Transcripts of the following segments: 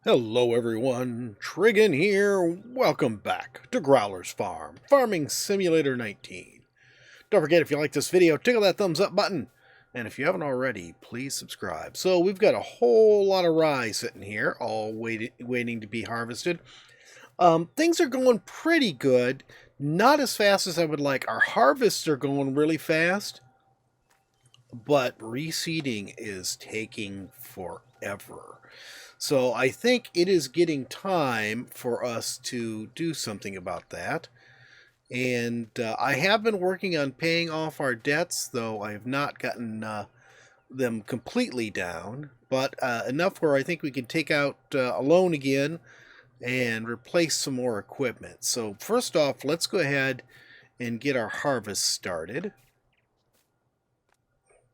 Hello everyone, Trigan here. Welcome back to Growler's Farm, Farming Simulator 19. Don't forget, if you like this video, tickle that thumbs up button. And if you haven't already, please subscribe. So we've got a whole lot of rye sitting here, all waiting to be harvested. Things are going pretty good. Not as fast as I would like. Our harvests are going really fast, but reseeding is taking forever. So I think it is getting time for us to do something about that. And I have been working on paying off our debts, though I have not gotten them completely down, but enough where I think we can take out a loan again and replace some more equipment. So first off, let's go ahead and get our harvest started.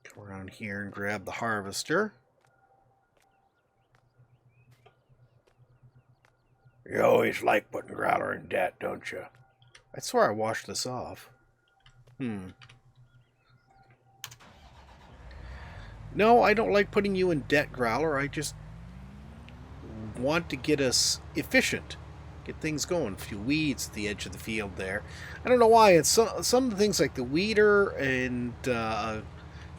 Come around here and grab the harvester. You always like putting Growler in debt, don't you? I swear I washed this off. No, I don't like putting you in debt, Growler. I just want to get us efficient. Get things going. A few weeds at the edge of the field there. I don't know why. It's some of the things like the weeder and a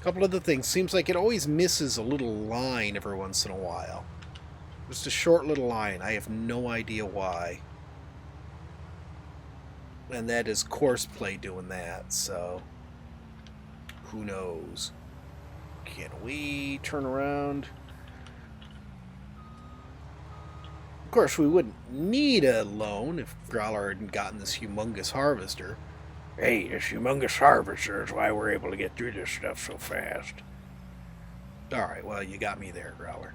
couple other things. Seems like it always misses a little line every once in a while. Just a short little line. I have no idea why. And that is courseplay doing that, so who knows? Can we turn around? Of course, we wouldn't need a loan if Growler hadn't gotten this humongous harvester. Hey, this humongous harvester is why we're able to get through this stuff so fast. Alright, well, you got me there, Growler.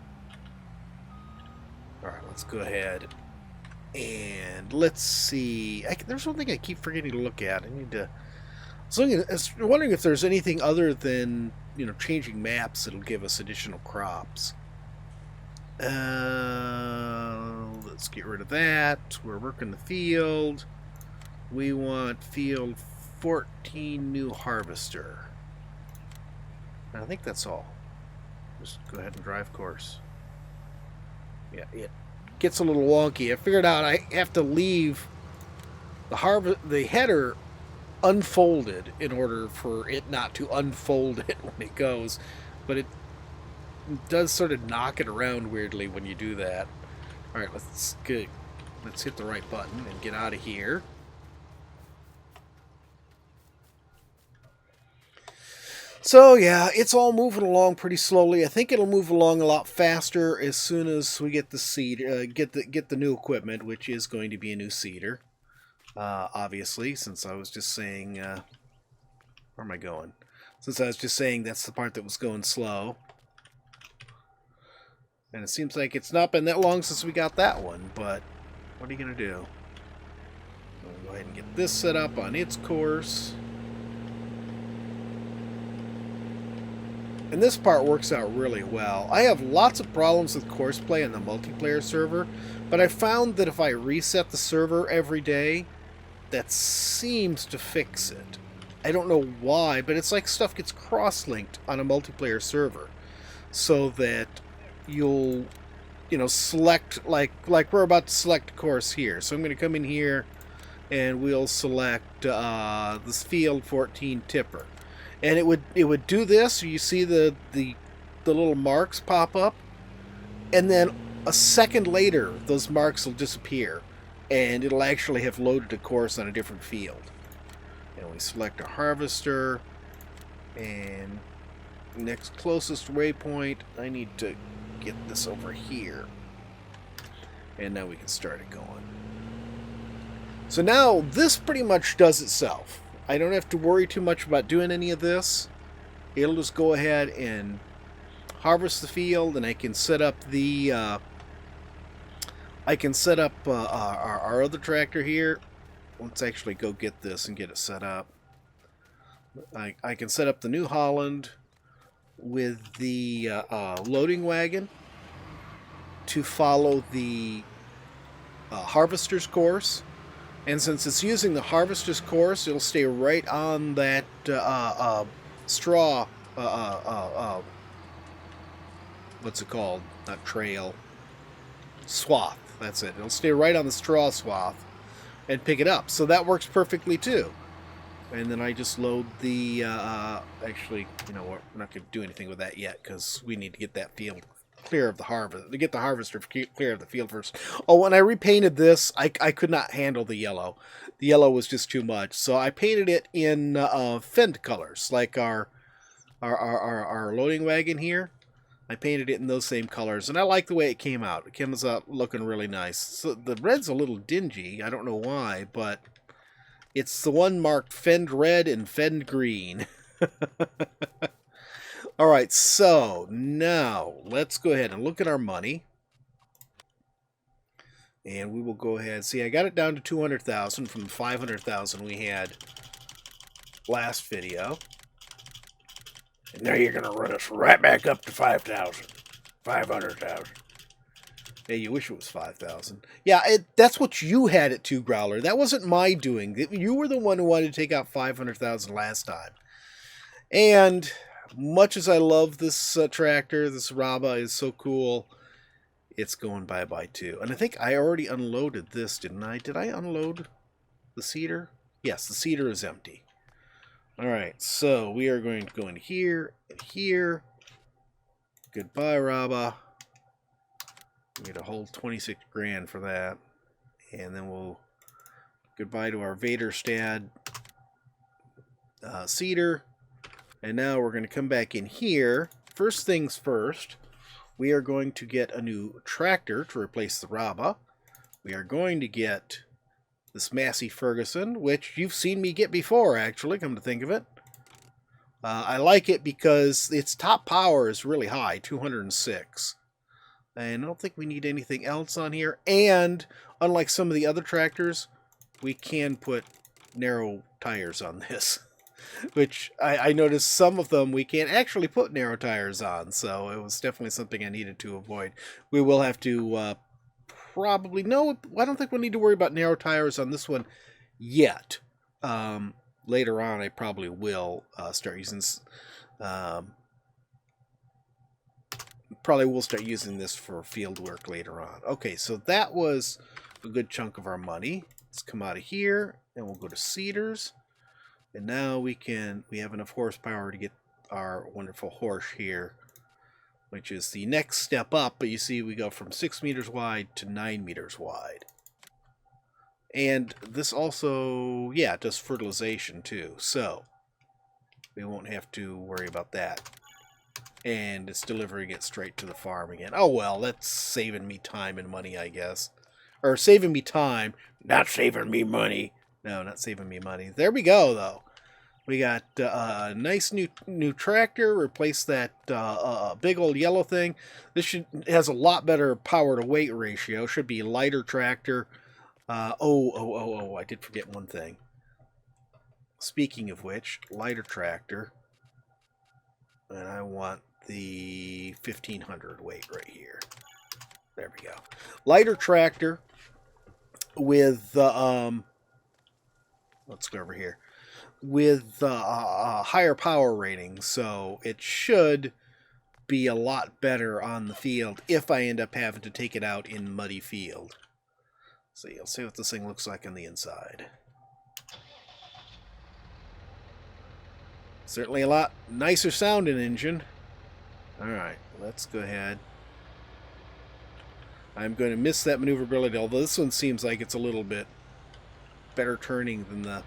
Alright, let's go ahead and let's see. There's one thing I keep forgetting to look at. I need to. I was wondering if there's anything other than, changing maps that'll give us additional crops. Let's get rid of that. We're working the field. We want field 14 new harvester. And I think that's all. Just go ahead and drive course. Yeah, it gets a little wonky. I figured out I have to leave the header unfolded in order for it not to unfold it when it goes, but it does sort of knock it around weirdly when you do that. All right, let's hit the right button and get out of here. So yeah, it's all moving along pretty slowly. I think it'll move along a lot faster as soon as we get the seed, get the new equipment, which is going to be a new seeder. Obviously, since I was just saying, where am I going? Since I was just saying that's the part that was going slow, and it seems like it's not been that long since we got that one. But what are you gonna do? We'll go ahead and get this set up on its course. And this part works out really well. I have lots of problems with courseplay on the multiplayer server, but I found that if I reset the server every day, that seems to fix it. I don't know why, but it's like stuff gets cross-linked on a multiplayer server, so that you'll, select, like we're about to select a course here. So I'm going to come in here, and we'll select this field 14 tipper. And it would do this. You see the little marks pop up, and then a second later, those marks will disappear, and it'll actually have loaded a course on a different field. And we select a harvester, and next closest waypoint. I need to get this over here, and now we can start it going. So now this pretty much does itself. I don't have to worry too much about doing any of this. It'll just go ahead and harvest the field, and I can set up the our other tractor here. Let's actually go get this and get it set up. I can set up the New Holland with the loading wagon to follow the harvester's course. And since it's using the harvester's course, it'll stay right on that straw, what's it called? Not trail. swath. That's it. It'll stay right on the straw swath and pick it up. So that works perfectly too. And then I just load the, actually, you know what, we're not going to do anything with that yet because we need to get that field clear of the harvest, to get the harvester clear of the field first. Oh, when I repainted this, I could not handle the yellow. The yellow was just too much. So I painted it in Fend colors, like our loading wagon here. I painted it in those same colors, and I like the way it came out. It came out looking really nice. So the red's a little dingy. I don't know why, but it's the one marked Fend Red and Fend Green. All right, so now let's go ahead and look at our money. And we will go ahead. See, I got it down to 200,000 from the 500,000 we had last video. And now you're going to run us right back up to 5,000. 500,000. Hey, you wish it was 5,000. Yeah, that's what you had it to, Growler. That wasn't my doing. You were the one who wanted to take out 500,000 last time. And much as I love this tractor, this Raba is so cool, it's going bye-bye too. And I think I already unloaded this, didn't I? Did I unload the seeder? Yes, the seeder is empty. All right, so we are going to go in here and here. Goodbye, Raba. We get a whole 26 grand for that. And then we'll goodbye to our Vaderstad seeder. And now we're going to come back in here. First things first, we are going to get a new tractor to replace the Raba. We are going to get this Massey Ferguson, which you've seen me get before, actually, come to think of it. I like it because its top power is really high, 206. And I don't think we need anything else on here. And unlike some of the other tractors, we can put narrow tires on this. Which I noticed some of them we can't actually put narrow tires on. So it was definitely something I needed to avoid. We will have to probably... No, I don't think we'll need to worry about narrow tires on this one yet. Later on, I probably will start using... Probably will start using this for field work later on. Okay, so that was a good chunk of our money. Let's come out of here, and we'll go to Cedars. And now we have enough horsepower to get our wonderful horse here, which is the next step up. But you see, we go from 6 meters wide to 9 meters wide. And this also, yeah, it does fertilization too. So we won't have to worry about that. And it's delivering it straight to the farm again. Oh, well, that's saving me time and money, I guess. Or saving me time. Not saving me money. No, not saving me money. There we go, though. We got a nice new tractor. Replace that big old yellow thing. This has a lot better power to weight ratio. Should be a lighter tractor. I did forget one thing. Speaking of which, lighter tractor. And I want the 1500 weight right here. There we go. Lighter tractor with let's go over here, with a higher power rating, so it should be a lot better on the field if I end up having to take it out in muddy field. So you'll see what this thing looks like on the inside. Certainly a lot nicer sounding engine. Alright, let's go ahead. I'm going to miss that maneuverability, although this one seems like it's a little bit better turning than the...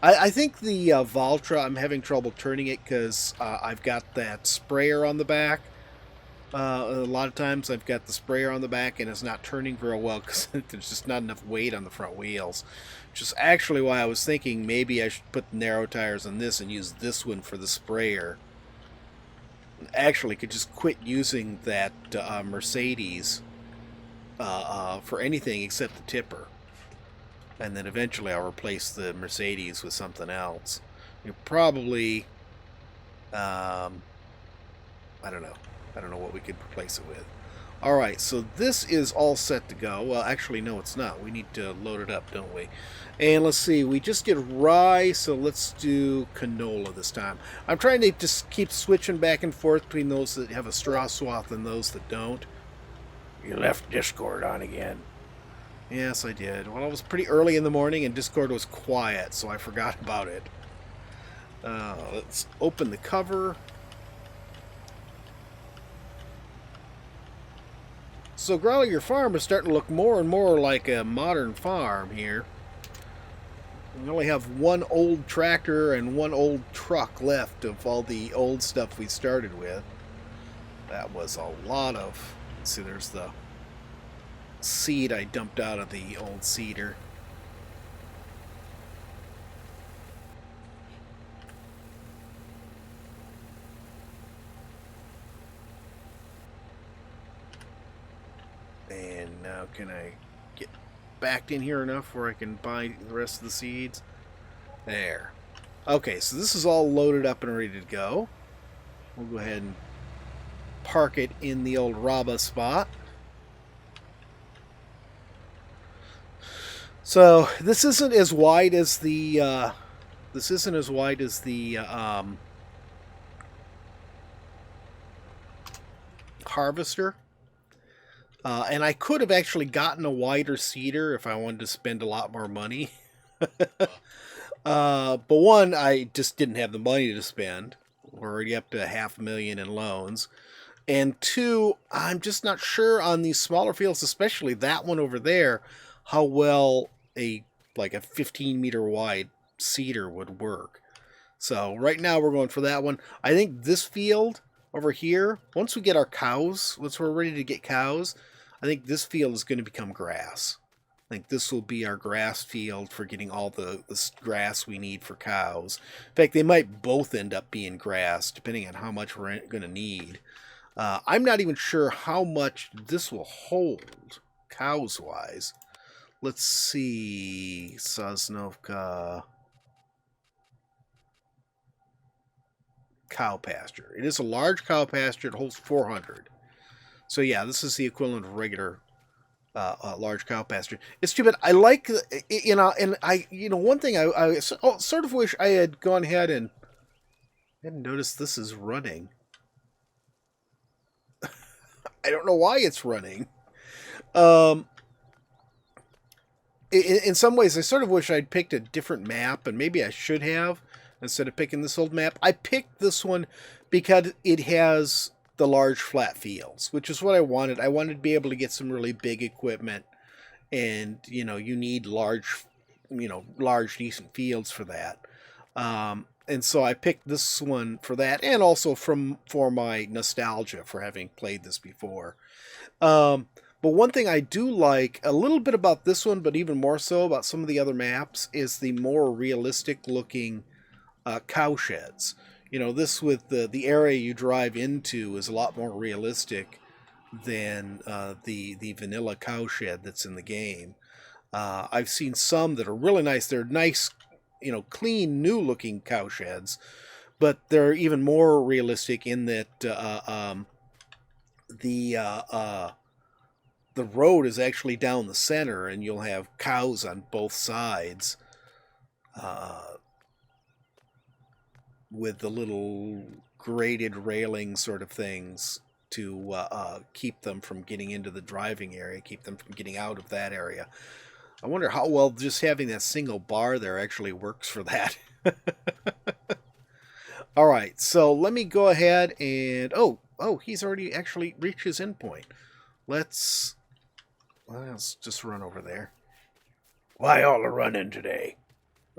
I think the Valtra, I'm having trouble turning it because I've got that sprayer on the back. A lot of times I've got the sprayer on the back and it's not turning very well because there's just not enough weight on the front wheels. Which is actually why I was thinking maybe I should put the narrow tires on this and use this one for the sprayer. Actually, could just quit using that Mercedes for anything except the tipper. And then eventually I'll replace the Mercedes with something else. You probably, I don't know. I don't know what we could replace it with. Alright, so this is all set to go. Well, actually, no, it's not. We need to load it up, don't we? And let's see, we just did rye, so let's do canola this time. I'm trying to just keep switching back and forth between those that have a straw swath and those that don't. You left Discord on again. Yes, I did. Well, it was pretty early in the morning and Discord was quiet, so I forgot about it. Let's open the cover. So, Growler, your farm is starting to look more and more like a modern farm here. We only have one old tractor and one old truck left of all the old stuff we started with. That was a lot of... Let's see, there's the seed I dumped out of the old seeder. And now can I get backed in here enough where I can buy the rest of the seeds? There. Okay, so this is all loaded up and ready to go. We'll go ahead and park it in the old Rabba spot. So this isn't as wide as the harvester. And I could have actually gotten a wider seeder if I wanted to spend a lot more money. But one, I just didn't have the money to spend. We're already up to $500,000 in loans. And two, I'm just not sure on these smaller fields, especially that one over there, how well a 15-meter wide seeder would work. So right now we're going for that one. I think this field over here, once we get our cows, once we're ready to get cows, I think this field is going to become grass. I think this will be our grass field for getting all the grass we need for cows. In fact, they might both end up being grass, depending on how much we're going to need. I'm not even sure how much this will hold, cows-wise. Let's see, Sosnovka cow pasture. It is a large cow pasture. It holds 400. So yeah, this is the equivalent of regular large cow pasture. It's too bad. I like, one thing I sort of wish I had gone ahead and hadn't noticed this is running. I don't know why it's running. In some ways, I sort of wish I'd picked a different map, and maybe I should have, instead of picking this old map. I picked this one because it has the large flat fields, which is what I wanted. I wanted to be able to get some really big equipment, and, you need large decent fields for that. And so I picked this one for that, and also for my nostalgia for having played this before. But one thing I do like a little bit about this one, but even more so about some of the other maps, is the more realistic looking cow sheds. This with the area you drive into is a lot more realistic than the vanilla cow shed that's in the game. I've seen some that are really nice. They're nice, clean, new looking cow sheds, but they're even more realistic in that the road is actually down the center, and you'll have cows on both sides, with the little graded railing sort of things to keep them from getting into the driving area, keep them from getting out of that area. I wonder how well just having that single bar there actually works for that. All right, so let me go ahead and... Oh, he's already actually reached his endpoint. Let's just run over there. Why all the running today?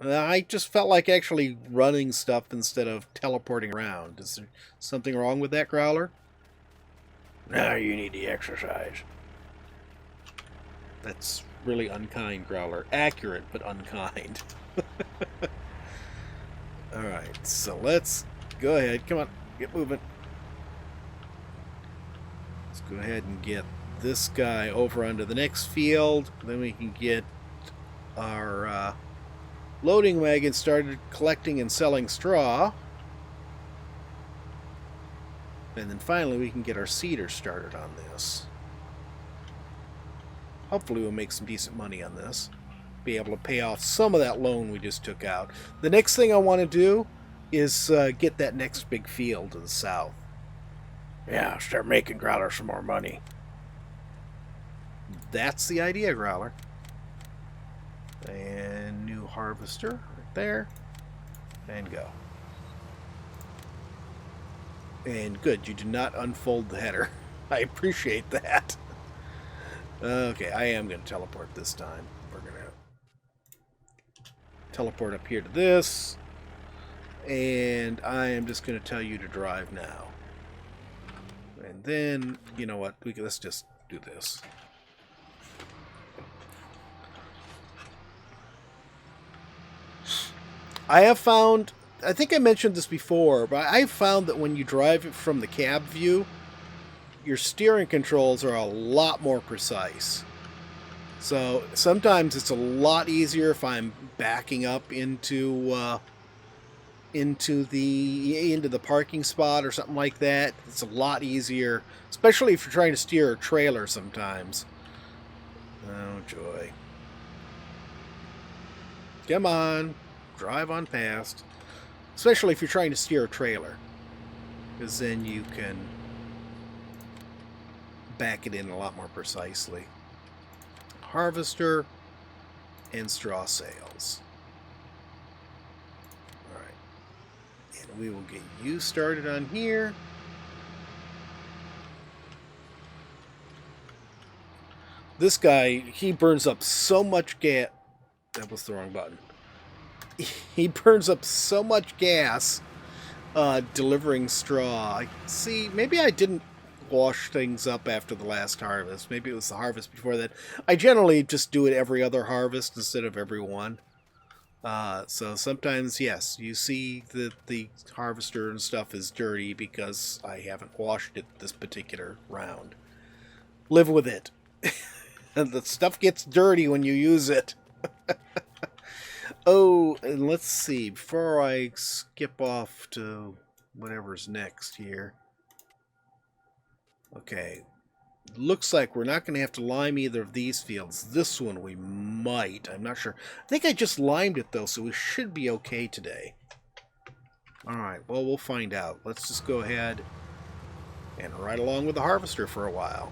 I just felt like actually running stuff instead of teleporting around. Is there something wrong with that, Growler? Now you need the exercise. That's really unkind, Growler. Accurate, but unkind. Alright, so let's go ahead. Come on, get moving. Let's go ahead and get this guy over onto the next field. Then we can get our loading wagon started collecting and selling straw. And then finally we can get our seeder started on this. Hopefully we'll make some decent money on this. Be able to pay off some of that loan we just took out. The next thing I want to do is get that next big field to the south. Yeah, start making Growler some more money. That's the idea, Growler. And new harvester right there. And go. And good, you did not unfold the header. I appreciate that. Okay, I am going to teleport this time. We're going to teleport up here to this. And I am just going to tell you to drive now. And then, you know what? Let's just do this. I have found, I think I mentioned this before, but I've found that when you drive it from the cab view, your steering controls are a lot more precise. So sometimes it's a lot easier if I'm backing up into the parking spot or something like that. It's a lot easier, especially if you're trying to steer a trailer sometimes. Oh joy. Come on, drive on past. Especially if you're trying to steer a trailer, because then you can back it in a lot more precisely. Harvester and straw sales. Alright. And we will get you started on here. This guy, he burns up so much gas. That was the wrong button. He burns up so much gas delivering straw. See, maybe I didn't wash things up after the last harvest. Maybe it was the harvest before that. I generally just do it every other harvest instead of every one. So sometimes, yes, you see that the harvester and stuff is dirty because I haven't washed it this particular round. Live with it. And the stuff gets dirty when you use it. Oh, and let's see, before I skip off to whatever's next here. Okay, looks like we're not going to have to lime either of these fields. This one we might, I'm not sure. I think I just limed it though, so we should be okay today. Alright, well, we'll find out. Let's just go ahead and ride along with the harvester for a while.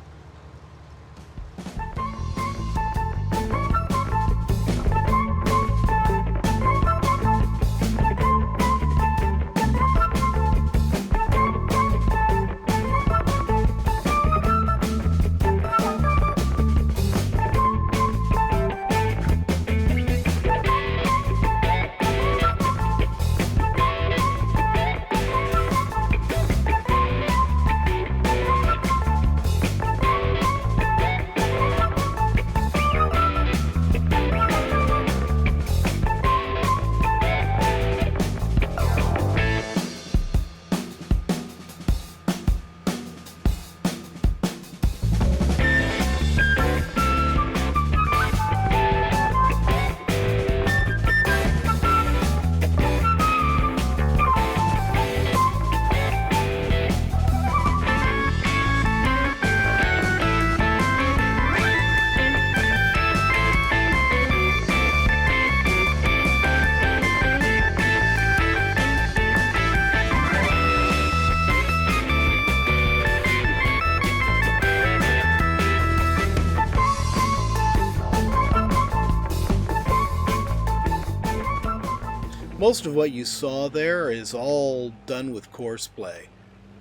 Most of what you saw there is all done with courseplay.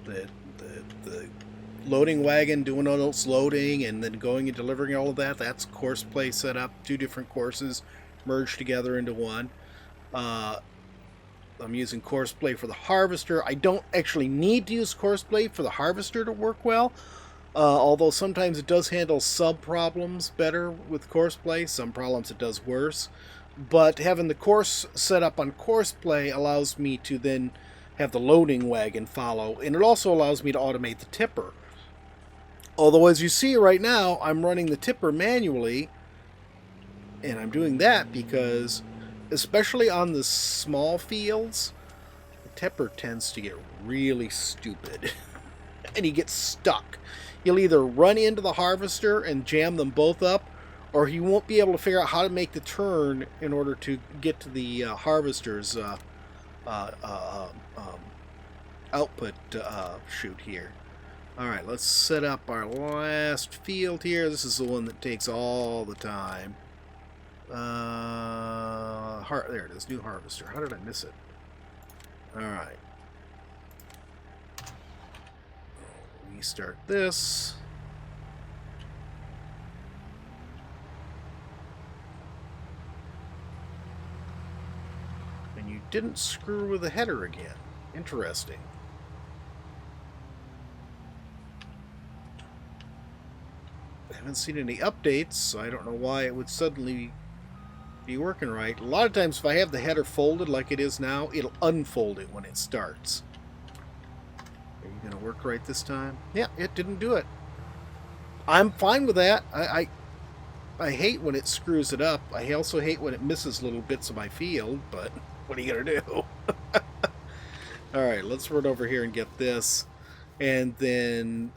The loading wagon doing all its loading and then going and delivering all of that, that's courseplay set up. 2 different courses merged together into one. I'm using courseplay for the harvester. I don't actually need to use courseplay for the harvester to work well. Although sometimes it does handle sub problems better with courseplay. Some problems it does worse. But having the course set up on courseplay allows me to then have the loading wagon follow. And it also allows me to automate the tipper. Although as you see right now, I'm running the tipper manually. And I'm doing that because, especially on the small fields, the tipper tends to get really stupid. And he gets stuck. He'll either run into the harvester and jam them both up, or he won't be able to figure out how to make the turn in order to get to the harvester's output chute here. Alright, let's set up our last field here. This is the one that takes all the time. There it is, new harvester. How did I miss it? Alright. Restart this. And you didn't screw with the header again. Interesting. I haven't seen any updates, so I don't know why it would suddenly be working right. A lot of times if I have the header folded like it is now, it'll unfold it when it starts. Are you going to work right this time? Yeah, it didn't do it. I'm fine with that. I hate when it screws it up. I also hate when it misses little bits of my field, but what are you going to do? Alright, let's run over here and get this. And then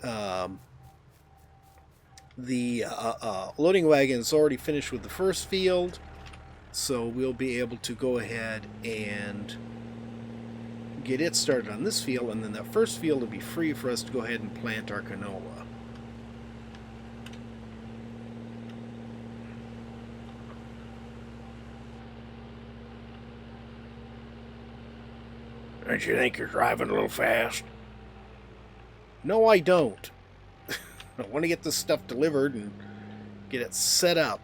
the loading wagon is already finished with the first field, so we'll be able to go ahead and get it started on this field, and then that first field will be free for us to go ahead and plant our canola. Don't you think you're driving a little fast? No, I don't. I want to get this stuff delivered and get it set up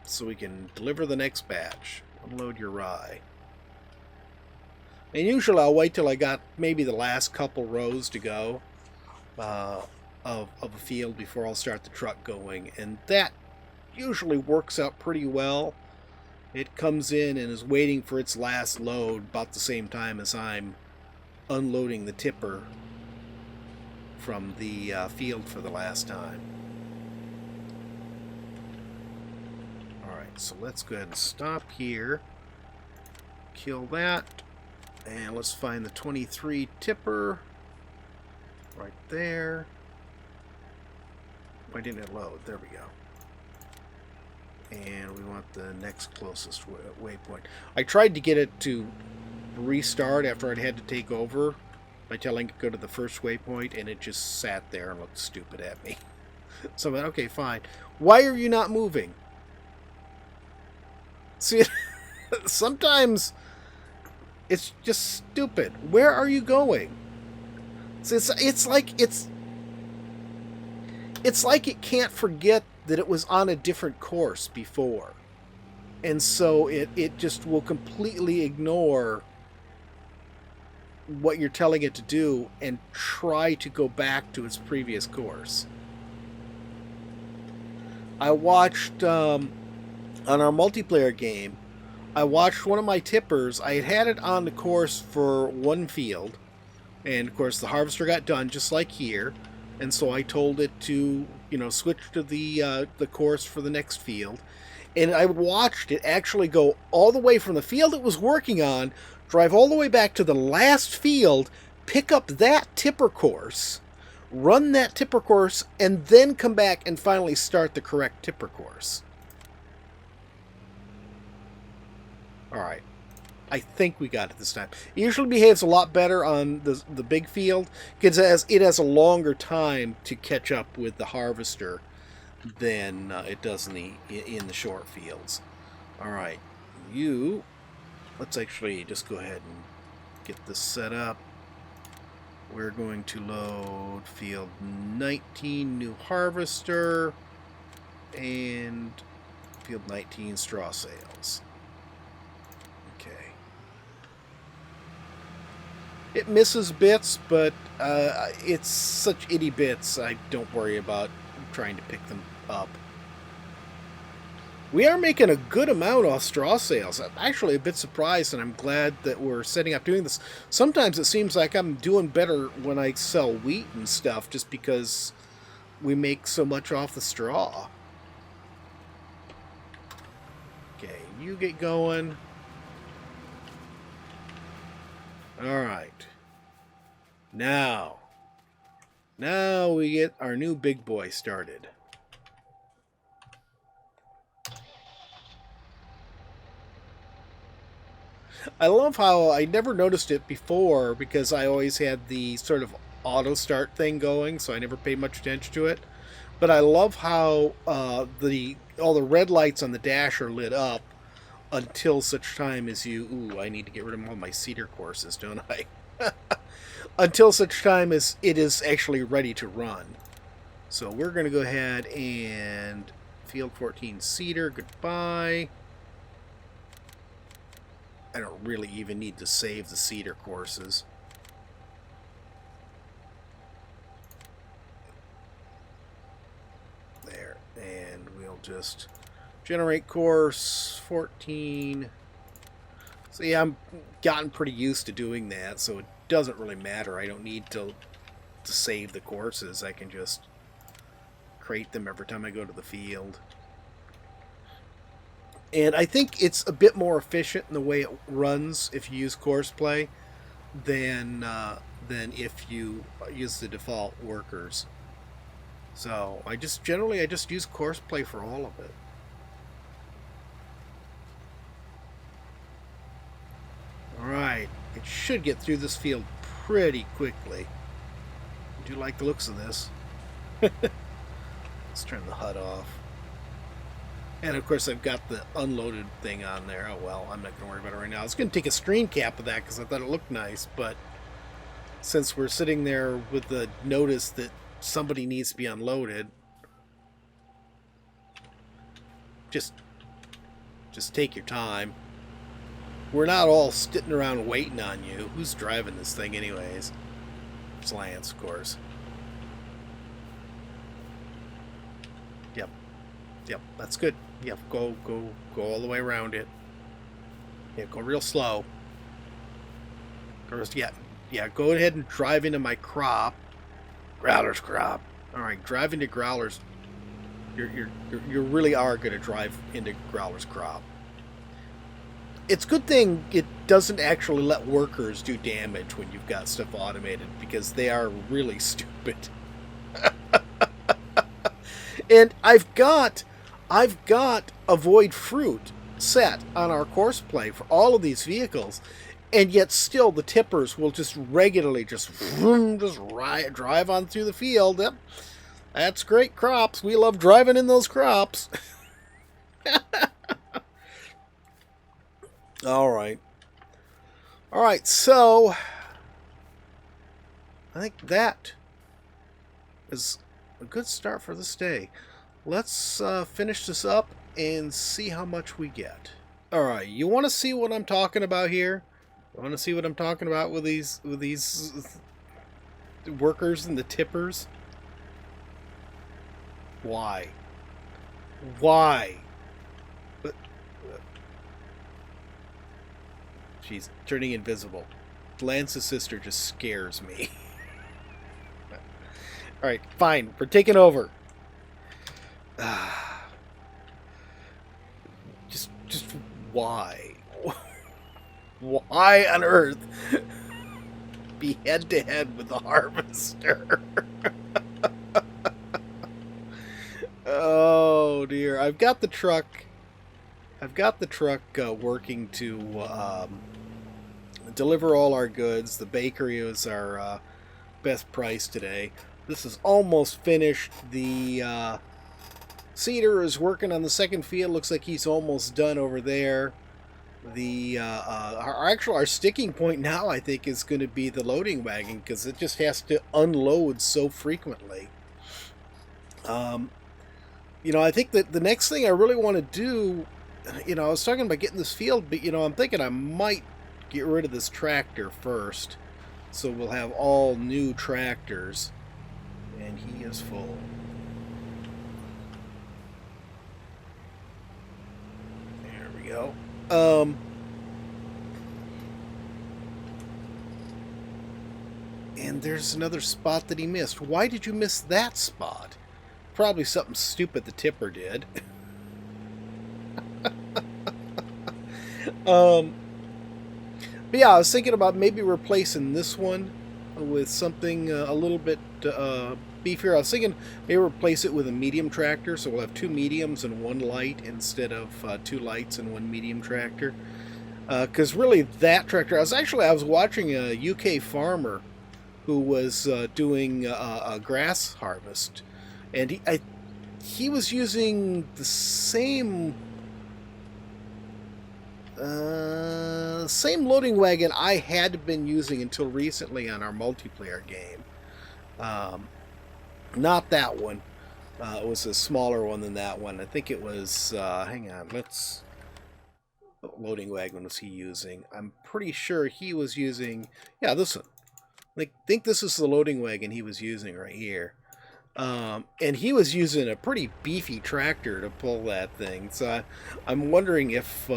so we can deliver the next batch. Unload your rye. And usually I'll wait till I got maybe the last couple rows to go of a field before I'll start the truck going. And that usually works out pretty well. It comes in and is waiting for its last load about the same time as I'm unloading the tipper from the field for the last time. Alright, so let's go ahead and stop here. Kill that. And let's find the 23 tipper. Right there. Why didn't it load? There we go. And we want the next closest waypoint. I tried to get it to restart after I'd had to take over by telling it to go to the first waypoint, and it just sat there and looked stupid at me. So I went, okay, fine. Why are you not moving? See, sometimes it's just stupid. Where are you going? See, it's like it can't forget that it was on a different course before. And so it just will completely ignore what you're telling it to do and try to go back to its previous course. I watched, on our multiplayer game, I watched one of my tippers. I had it on the course for one field, and of course the harvester got done just like here, and so I told it to, switch to the course for the next field. And I watched it actually go all the way from the field it was working on, drive all the way back to the last field, pick up that tipper course, run that tipper course, and then come back and finally start the correct tipper course. Alright. I think we got it this time. It usually behaves a lot better on the big field, because it has a longer time to catch up with the harvester than it does in the short fields. Alright. Let's actually just go ahead and get this set up. We're going to load field 19, new harvester, and field 19, straw sales. Okay. It misses bits, but it's such itty bits, I don't worry about trying to pick them up. We are making a good amount off straw sales. I'm actually a bit surprised, and I'm glad that we're setting up doing this. Sometimes it seems like I'm doing better when I sell wheat and stuff, just because we make so much off the straw. Okay, you get going. Alright. Now we get our new big boy started. I love how I never noticed it before, because I always had the sort of auto start thing going, so I never paid much attention to it. But I love how all the red lights on the dash are lit up until such time as you... Ooh, I need to get rid of all my cedar courses, don't I? Until such time as it is actually ready to run. So we're going to go ahead and... Field 14 cedar, goodbye. I don't really even need to save the cedar courses. There. And we'll just generate course 14. See, I'm gotten pretty used to doing that, so it doesn't really matter. I don't need to save the courses. I can just create them every time I go to the field. And I think it's a bit more efficient in the way it runs if you use course play than if you use the default workers. So I just use course play for all of it. Alright, it should get through this field pretty quickly. I do like the looks of this. Let's turn the HUD off. And of course I've got the unloaded thing on there. Oh well, I'm not going to worry about it right now. I was going to take a screen cap of that because I thought it looked nice, but since we're sitting there with the notice that somebody needs to be unloaded, just take your time. We're not all sitting around waiting on you. Who's driving this thing anyways? It's Lance, of course. Yep, that's good. Yep, go all the way around it. Yeah, go real slow. Yeah, go ahead and drive into my crop. Growler's crop. Alright, drive into Growler's. You really are going to drive into Growler's crop. It's a good thing it doesn't actually let workers do damage when you've got stuff automated, because they are really stupid. And I've got avoid fruit set on our course play for all of these vehicles, and yet still the tippers will just regularly just drive on through the field. Yep. That's great crops. We love driving in those crops. All right, so I think that is a good start for this day. Let's finish this up and see how much we get. All right, you want to see what I'm talking about here? You want to see what I'm talking about with these workers and the tippers? Why? She's turning invisible. Lance's sister just scares me. Alright, fine. We're taking over. Just why? Why on earth be head-to-head with the harvester? Oh, dear. I've got the truck working to deliver all our goods. The bakery is our best price today. This is almost finished. The Cedar is working on the second field. Looks like he's almost done over there. The our sticking point now, I think, is going to be the loading wagon, because it just has to unload so frequently. You know, I think that the next thing I really want to do, you know, I was talking about getting this field, but, you know, I'm thinking I might get rid of this tractor first. So we'll have all new tractors. And he is full. There we go. And there's another spot that he missed. Why did you miss that spot? Probably something stupid the tipper did. But yeah, I was thinking about maybe replacing this one with something a little bit beefier. I was thinking maybe replace it with a medium tractor, so we'll have 2 mediums and 1 light instead of 2 lights and 1 medium tractor. Because really, that tractor, I was watching a UK farmer who was doing a grass harvest, and he was using the same loading wagon I had been using until recently on our multiplayer game. Not that one. It was a smaller one than that one. I think it was. Hang on, what loading wagon was he using? I'm pretty sure he was using. Yeah, this one. I think this is the loading wagon he was using right here. And he was using a pretty beefy tractor to pull that thing. So I'm wondering if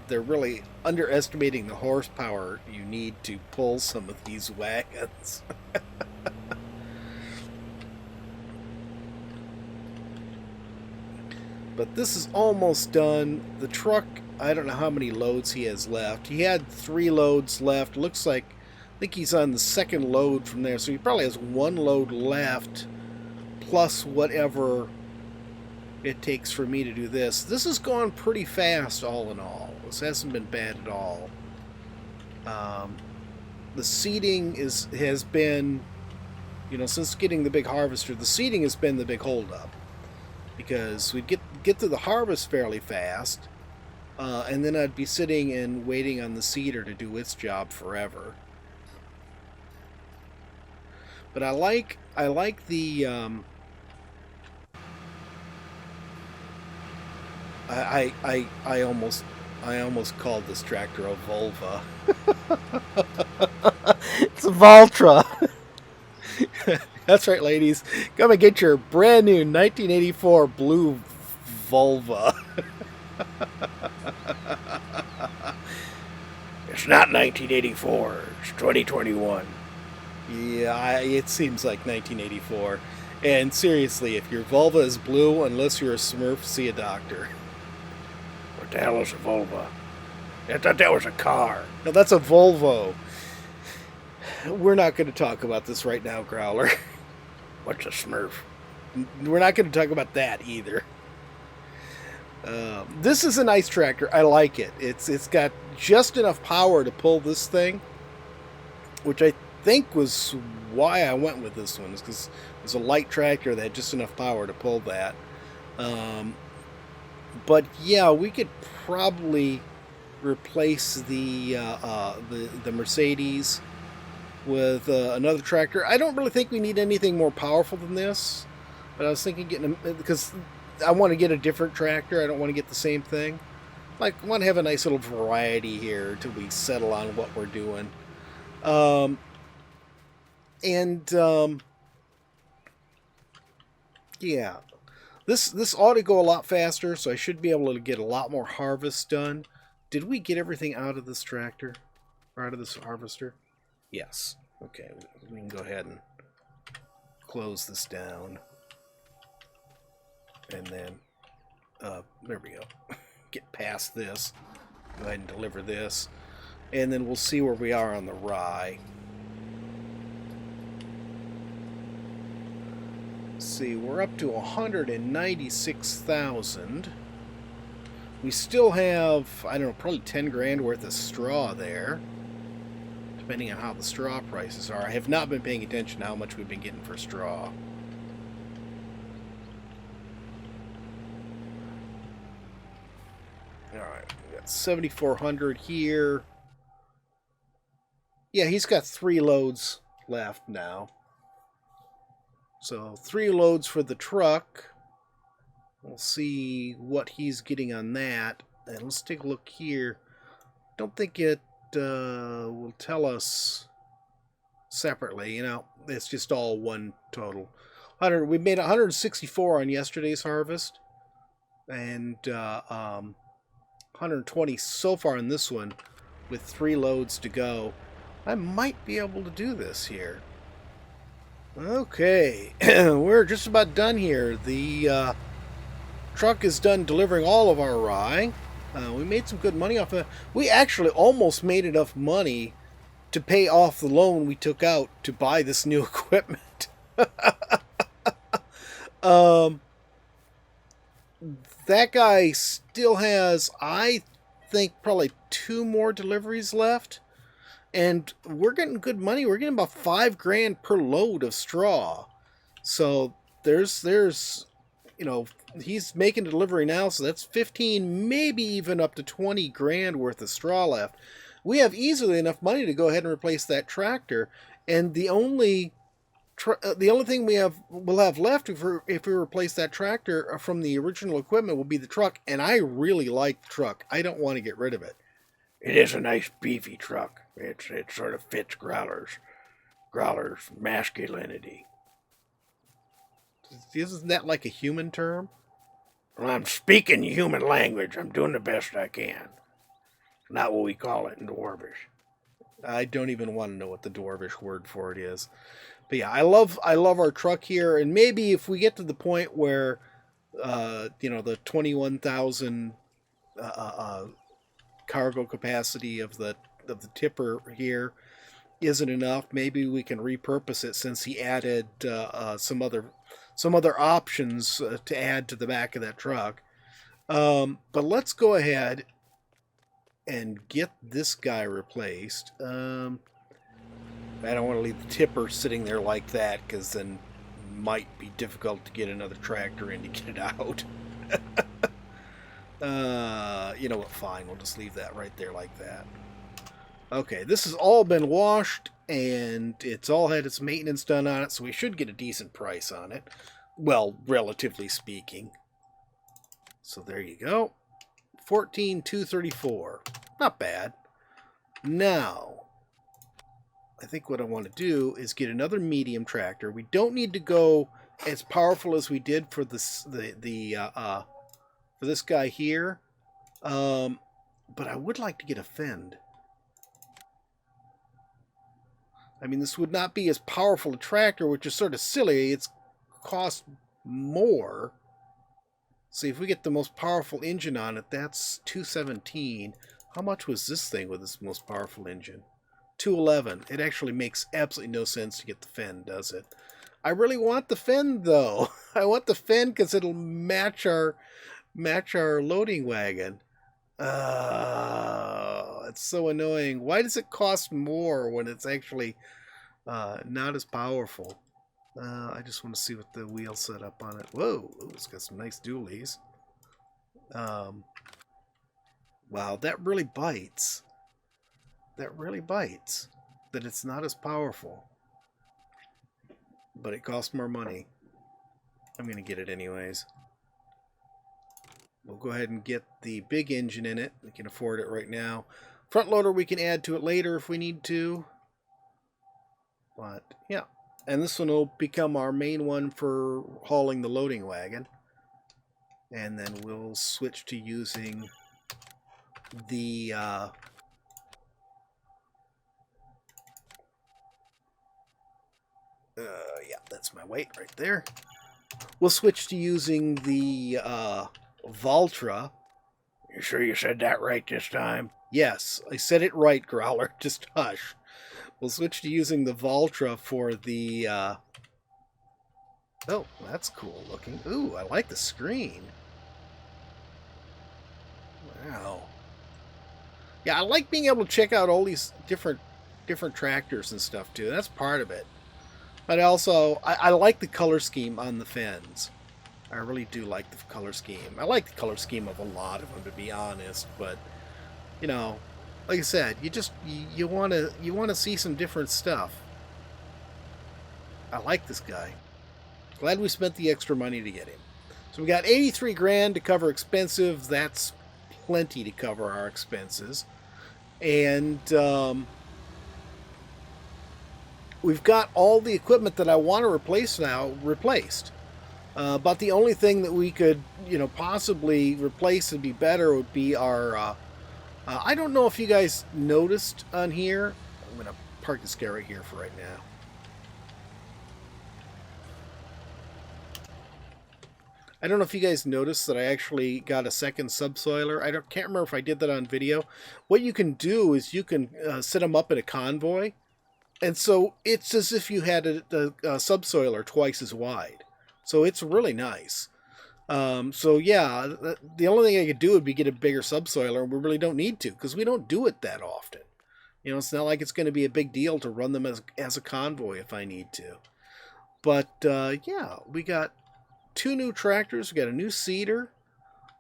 they're really underestimating the horsepower you need to pull some of these wagons. But this is almost done. The truck, I don't know how many loads he has left. He had 3 loads left. Looks like, I think he's on the second load from there. So he probably has 1 load left, plus whatever it takes for me to do this. This has gone pretty fast all in all. This hasn't been bad at all. The seeding has been, since getting the big harvester, the seeding has been the big holdup. Because we'd get to the harvest fairly fast, and then I'd be sitting and waiting on the seeder to do its job forever. But I like the I almost called this tractor a Volva. It's a Valtra. That's right, ladies. Come and get your brand new 1984 blue Volva. It's not 1984. It's 2021. Yeah, it seems like 1984. And seriously, if your Volva is blue, unless you're a Smurf, see a doctor. What the hell is a Volva? I thought that was a car. No, that's a Volvo. We're not going to talk about this right now, Growler. What's a Smurf? We're not going to talk about that either. This is a nice tractor. I like it. It's got just enough power to pull this thing, which I think was why I went with this one. Is because it was a light tractor that had just enough power to pull that. But yeah, we could probably replace the Mercedes with another tractor. I don't really think we need anything more powerful than this, but I was thinking because I want to get a different tractor. I don't want to get the same thing. Like, I want to have a nice little variety here until we settle on what we're doing. Yeah, this ought to go a lot faster, so I should be able to get a lot more harvest done. Did we get everything out of this tractor? Or out of this harvester? Yes. Okay, we can go ahead and close this down. And then, there we go. Get past this. Go ahead and deliver this. And then we'll see where we are on the rye. Let's see, we're up to 196,000. We still have, I don't know, probably 10 grand worth of straw there, depending on how the straw prices are. I have not been paying attention to how much we've been getting for straw. Alright, we got 7,400 here. Yeah, he's got 3 loads left now. So 3 loads for the truck. We'll see what he's getting on that. And let's take a look here. Don't think it will tell us separately. It's just all one total. We made 164 on yesterday's harvest. And 120 so far in this one with 3 loads to go. I might be able to do this here. Okay, we're just about done here. The truck is done delivering all of our rye. We made some good money off of that. We actually almost made enough money to pay off the loan we took out to buy this new equipment. That guy still has, I think, probably 2 more deliveries left. And we're getting good money. We're getting about $5,000 per load of straw. So there's he's making delivery now, so that's 15, maybe even up to 20 grand worth of straw left. We have easily enough money to go ahead and replace that tractor, and the only thing we'll have left if we replace that tractor from the original equipment will be the truck, and I really like the truck. I don't want to get rid of it. It is a nice beefy truck. It sort of fits Growler's masculinity. Isn't that like a human term? Well, I'm speaking human language. I'm doing the best I can. It's not what we call it in Dwarvish. I don't even want to know what the Dwarvish word for it is. But yeah, I love our truck here, and maybe if we get to the point where, the 21,000 cargo capacity of the tipper here isn't enough, maybe we can repurpose it, since he added some other options to add to the back of that truck. But let's go ahead and get this guy replaced. I don't want to leave the tipper sitting there like that, because then it might be difficult to get another tractor in to get it out. You know what, fine, we'll just leave that right there like that. Okay, this has all been washed, and it's all had its maintenance done on it, so we should get a decent price on it. Well, relatively speaking. So there you go. 14,234. Not bad. Now, I think what I want to do is get another medium tractor. We don't need to go as powerful as we did for this for this guy here. But I would like to get a Fend. I mean, this would not be as powerful a tractor, which is sort of silly. It's cost more. See, if we get the most powerful engine on it, that's 217. How much was this thing with its most powerful engine? 211. It actually makes absolutely no sense to get the Fend, does it? I really want the Fend, though. I want the Fend because it'll match our loading wagon. It's so annoying. Why does it cost more when it's actually not as powerful? I just want to see what the wheel setup on it. Whoa, it's got some nice dualies. Wow, that really bites. That really bites. That it's not as powerful. But it costs more money. I'm going to get it anyways. We'll go ahead and get the big engine in it. We can afford it right now. Front loader we can add to it later if we need to. But, yeah. And this one will become our main one for hauling the loading wagon. And then we'll switch to using the yeah, that's my weight right there. We'll switch to using the Valtra. You sure you said that right this time? Yes, I said it right, Growler. Just hush. We'll switch to using the Valtra for the oh, that's cool looking. Ooh, I like the screen. Wow. Yeah, I like being able to check out all these different tractors and stuff too. That's part of it. But also, I like the color scheme on the Fens. I really do like the color scheme. I like the color scheme of a lot of them, to be honest. But you know, like I said, you want to see some different stuff. I like this guy. Glad we spent the extra money to get him. So we got 83 grand to cover expenses. That's plenty to cover our expenses. And we've got all the equipment that I want to replace now replaced. But the only thing that we could, possibly replace and be better would be our. I don't know if you guys noticed on here. I'm going to park this guy right here for right now. I don't know if you guys noticed that I actually got a second subsoiler. Can't remember if I did that on video. What you can do is you can set them up in a convoy. And so it's as if you had a subsoiler twice as wide. So it's really nice. So yeah, the only thing I could do would be get a bigger subsoiler, and we really don't need to because we don't do it that often. You know, it's not like it's going to be a big deal to run them as a convoy if I need to. But yeah, we got 2 new tractors. We got a new seeder.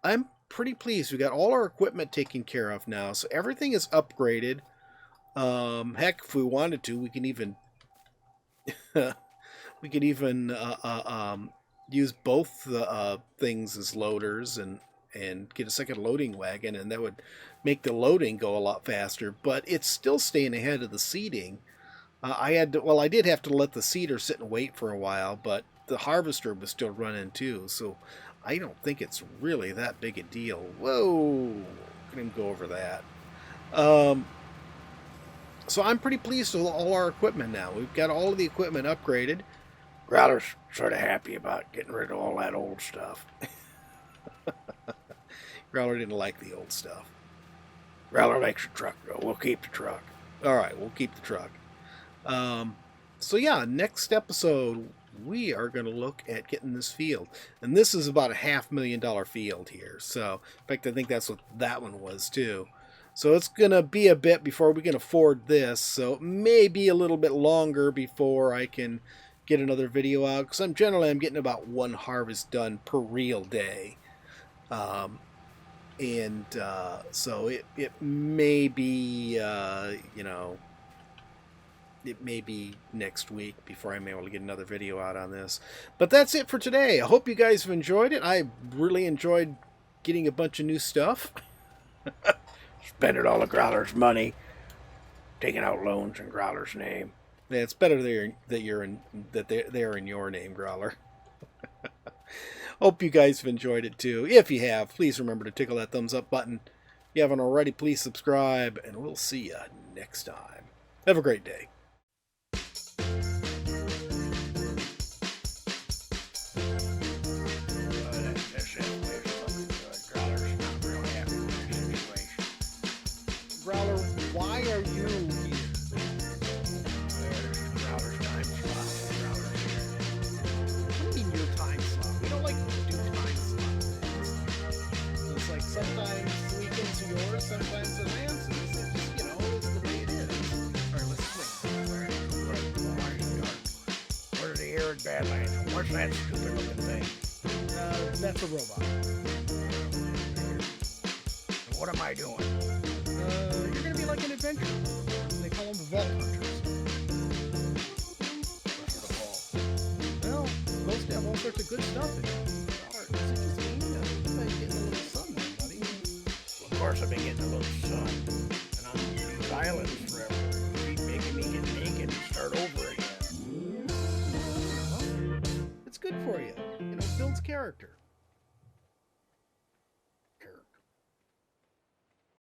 I'm pretty pleased. We got all our equipment taken care of now, so everything is upgraded. Heck, if we wanted to, we can even use both the things as loaders and get a second loading wagon, and that would make the loading go a lot faster. But it's still staying ahead of the seeding. I did have to let the seeder sit and wait for a while, but the harvester was still running too, so I don't think it's really that big a deal. Whoa, couldn't go over that. So I'm pretty pleased with all our equipment now. We've got all of the equipment upgraded. Growler's sort of happy about getting rid of all that old stuff. Growler didn't like the old stuff. Growler likes the truck, though. We'll keep the truck. All right, we'll keep the truck. So yeah, next episode we are going to look at getting this field, and this is about a $500,000 field here. So in fact, I think that's what that one was too. So it's going to be a bit before we can afford this. So it may be a little bit longer before I can get another video out, because I'm getting about 1 harvest done per real day. So it may be, it may be next week before I'm able to get another video out on this. But that's it for today. I hope you guys have enjoyed it. I really enjoyed getting a bunch of new stuff. Spending all the Growler's money, taking out loans in Growler's name. Yeah, it's better that they're in your name, Growler. Hope you guys have enjoyed it too. If you have, please remember to tickle that thumbs up button. If you haven't already, please subscribe, and we'll see you next time. Have a great day. Growler, why are you here? Growler's time slot. What do you mean your time slot? We don't like to do time slot things. It's like sometimes the weekends are yours, sometimes they're Lance's. It's just, it's the way it is. Alright, let's swing. Where are the arid Badlands? What's that stupid looking thing? That's a robot. What am I doing? You're gonna be like an adventurer. They call them vault hunters. What's the ball? Well, most have all sorts of good stuff in it. Is it just me? You've been getting a little sun there, buddy. Well, of course I've been getting a little sun. And I'm on these islands forever. Keep making me get naked and start over again. Well, it's good for you. It builds character.